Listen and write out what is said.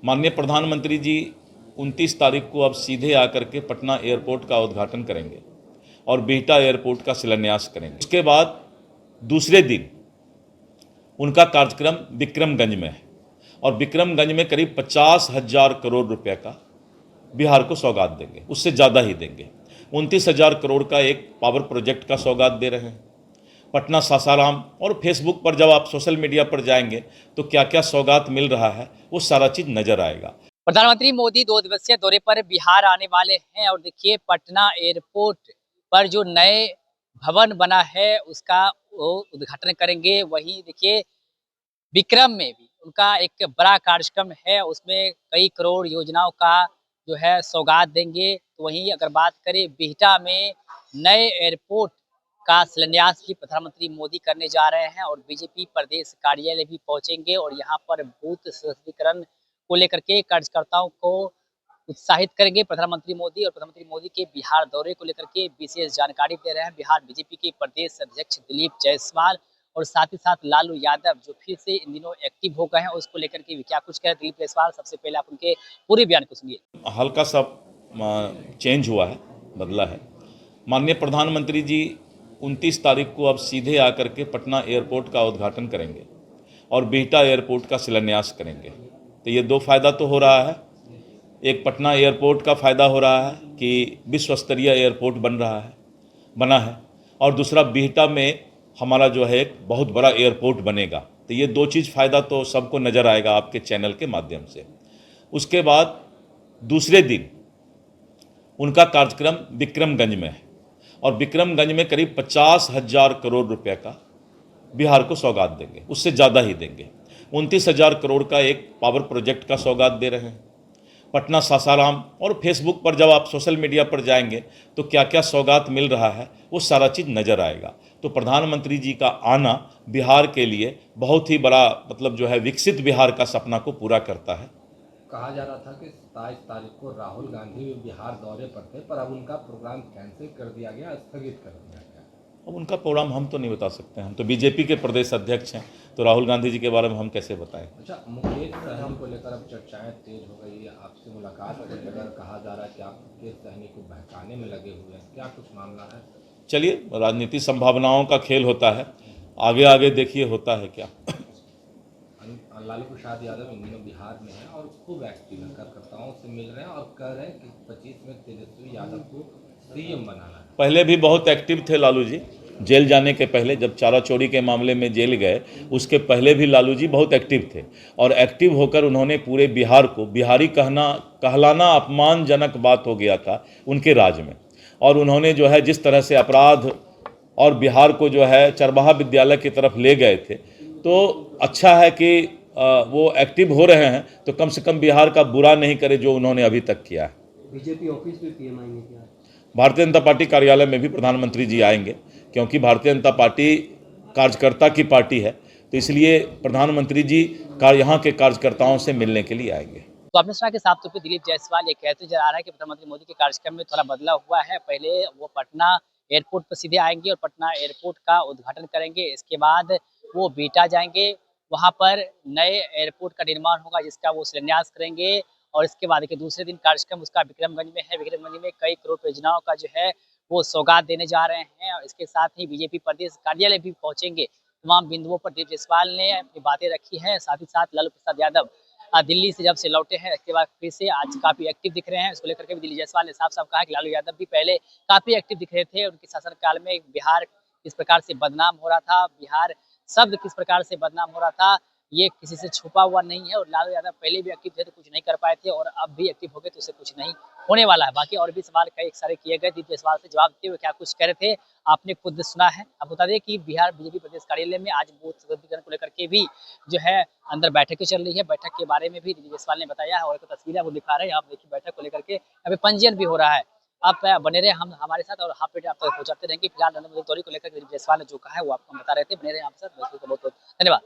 माननीय प्रधानमंत्री जी 29 तारीख को अब सीधे आकर के पटना एयरपोर्ट का उद्घाटन करेंगे और बिहटा एयरपोर्ट का शिलान्यास करेंगे। उसके बाद दूसरे दिन उनका कार्यक्रम विक्रमगंज में है और विक्रमगंज में करीब 50,000 करोड़ रुपए का बिहार को सौगात देंगे, उससे ज़्यादा ही देंगे। 29,000 करोड़ का एक पावर प्रोजेक्ट का सौगात दे रहे हैं। पटना सासाराम और फेसबुक पर जब आप सोशल मीडिया पर जाएंगे तो क्या क्या सौगात मिल रहा है वो सारा चीज़ नज़र आएगा। प्रधानमंत्री मोदी 2 दिवसीय दौरे पर बिहार आने वाले हैं और देखिए पटना एयरपोर्ट पर जो नए भवन बना है उसका वो उद्घाटन करेंगे। वहीं देखिए विक्रम में भी उनका एक बड़ा कार्यक्रम है, उसमें कई करोड़ योजनाओं का जो है सौगात देंगे। तो वहीं अगर बात करें बिहटा में नए एयरपोर्ट का शिलान्यास भी प्रधानमंत्री मोदी करने जा रहे हैं और बीजेपी प्रदेश कार्यालय भी पहुंचेंगे और यहां पर बूथ सशक्तिकरण को लेकर के कार्यकर्ताओं को उत्साहित करेंगे प्रधानमंत्री मोदी। और प्रधानमंत्री मोदी के बिहार दौरे को लेकर के विशेष जानकारी दे रहे हैं बिहार बीजेपी के प्रदेश अध्यक्ष दिलीप जायसवाल और साथ ही साथ लालू यादव जो फिर से इन दिनों एक्टिव हो गए हैं। उसको लेकर के क्या कुछ कह रहे दिलीप जायसवाल, सबसे पहले आप उनके पूरे बयान को सुनिए। हल्का सा चेंज हुआ है, बदला है। माननीय प्रधानमंत्री जी 29 तारीख को अब सीधे आकर के पटना एयरपोर्ट का उद्घाटन करेंगे और बिहटा एयरपोर्ट का शिलान्यास करेंगे। तो ये दो फायदा तो हो रहा है। एक पटना एयरपोर्ट का फ़ायदा हो रहा है कि विश्व स्तरीय एयरपोर्ट बना है और दूसरा बिहटा में हमारा जो है एक बहुत बड़ा एयरपोर्ट बनेगा। तो ये दो चीज़ फ़ायदा तो सबको नज़र आएगा आपके चैनल के माध्यम से। उसके बाद दूसरे दिन उनका कार्यक्रम विक्रमगंज में है और विक्रमगंज में करीब 50,000 करोड़ रुपए का बिहार को सौगात देंगे, उससे ज़्यादा ही देंगे। 29,000 करोड़ का एक पावर प्रोजेक्ट का सौगात दे रहे हैं। पटना सासाराम और फेसबुक पर जब आप सोशल मीडिया पर जाएंगे तो क्या क्या सौगात मिल रहा है वो सारा चीज़ नज़र आएगा। तो प्रधानमंत्री जी का आना बिहार के लिए बहुत ही बड़ा मतलब जो है विकसित बिहार का सपना को पूरा करता है। कहा जा रहा था कि 27 तारीख को राहुल गांधी भी बिहार दौरे पर थे, पर अब उनका प्रोग्राम कैंसिल कर दिया गया, स्थगित कर दिया गया। अब उनका प्रोग्राम हम तो नहीं बता सकते हैं, हम तो बीजेपी के प्रदेश अध्यक्ष हैं, तो राहुल गांधी जी के बारे में हम कैसे बताएं। अच्छा, मुकेश सहनी को लेकर अब चर्चाएं तेज हो गई है, आपसे मुलाकात को लेकर कहा जा रहा है कि आप मुकेश सहनी को बहकाने में लगे हुए हैं, क्या कुछ मामला है? चलिए, राजनीतिक संभावनाओं का खेल होता है, आगे आगे देखिए होता है क्या। लालू प्रसाद यादव इन दिनों बिहार में है और खूब एक्टिव है, कार्यकर्ताओं से मिल रहे हैं और कह रहे हैं कि 25 में तेजस्वी यादव को सीएम बनाना है। पहले भी बहुत एक्टिव थे लालू जी, जेल जाने के पहले जब चारा चोरी के मामले में जेल गए उसके पहले भी लालू जी बहुत एक्टिव थे और एक्टिव होकर उन्होंने पूरे बिहार को बिहारी कहलाना अपमानजनक बात हो गया था उनके राज में। और उन्होंने जो है जिस तरह से अपराध और बिहार को जो है चरवाहा विद्यालय की तरफ ले गए थे, तो अच्छा है कि वो एक्टिव हो रहे हैं, तो कम से कम बिहार का बुरा नहीं करे जो उन्होंने अभी तक किया है। बीजेपी ऑफिस में पीएम आएंगे क्या? भारतीय जनता पार्टी कार्यालय में भी प्रधानमंत्री जी आएंगे क्योंकि भारतीय जनता पार्टी कार्यकर्ता की पार्टी है, तो इसलिए प्रधानमंत्री जी यहाँ के कार्यकर्ताओं से मिलने के लिए आएंगे। तो आपने सुना कि साफ तौर पे दिलीप जायसवाल ये कहते जा रहा है कि प्रधानमंत्री मोदी के कार्यक्रम में थोड़ा बदलाव हुआ है। पहले वो पटना एयरपोर्ट पर सीधे आएंगे और पटना एयरपोर्ट का उद्घाटन करेंगे। इसके बाद वो बिहटा जाएंगे, वहाँ पर नए एयरपोर्ट का निर्माण होगा जिसका वो शिलान्यास करेंगे। और इसके बाद के दूसरे दिन कार्यक्रम उसका विक्रमगंज में है। विक्रमगंज में कई करोड़ योजनाओं का जो है वो सौगात देने जा रहे हैं और इसके साथ ही बीजेपी प्रदेश कार्यालय भी पहुंचेंगे। तमाम बिंदुओं पर दिलीप जायसवाल ने अपनी बातें रखी हैं। साथ ही साथ लालू प्रसाद यादव दिल्ली से जब से लौटे हैं इसके बाद फिर से आज काफी एक्टिव दिख रहे हैं। इसको लेकर के भी दिलीप जायसवाल ने साफ साफ कहा कि लालू यादव भी पहले काफी एक्टिव दिख रहे थे। उनके शासनकाल में बिहार किस प्रकार से बदनाम हो रहा था, बिहार शब्द किस प्रकार से बदनाम हो रहा था, ये किसी से छुपा हुआ नहीं है। और लालू यादव पहले भी एक्टिव थे तो कुछ नहीं कर पाए थे और अब भी एक्टिव हो गए तो उससे कुछ नहीं होने वाला है। बाकी और भी सवाल कई सारे किए गए, दिलीप जायसवाल से जवाब देते हुए क्या कुछ कह रहे थे आपने खुद सुना है। अब बता दें कि बिहार बीजेपी प्रदेश कार्यालय में आज बूथ सशक्तिकरण को लेकर के भी जो है अंदर बैठकें चल रही है। बैठक के बारे में भी दिलीप जायसवाल ने बताया है और एक तस्वीरें वो दिखा रहे हैं। आप देखिए बैठक को लेकर के अभी पंजीयन भी हो रहा है। आप बने रहे हम हमारे साथ और हाफ आप तक पहुंचाते रहेंगे। फिलहाल नरेंद्र मोदी दौरे को लेकर दिलीप जायसवाल ने जो कहा है वो आपको बता रहे थे। बने रहे हमारे साथ, बहुत बहुत धन्यवाद।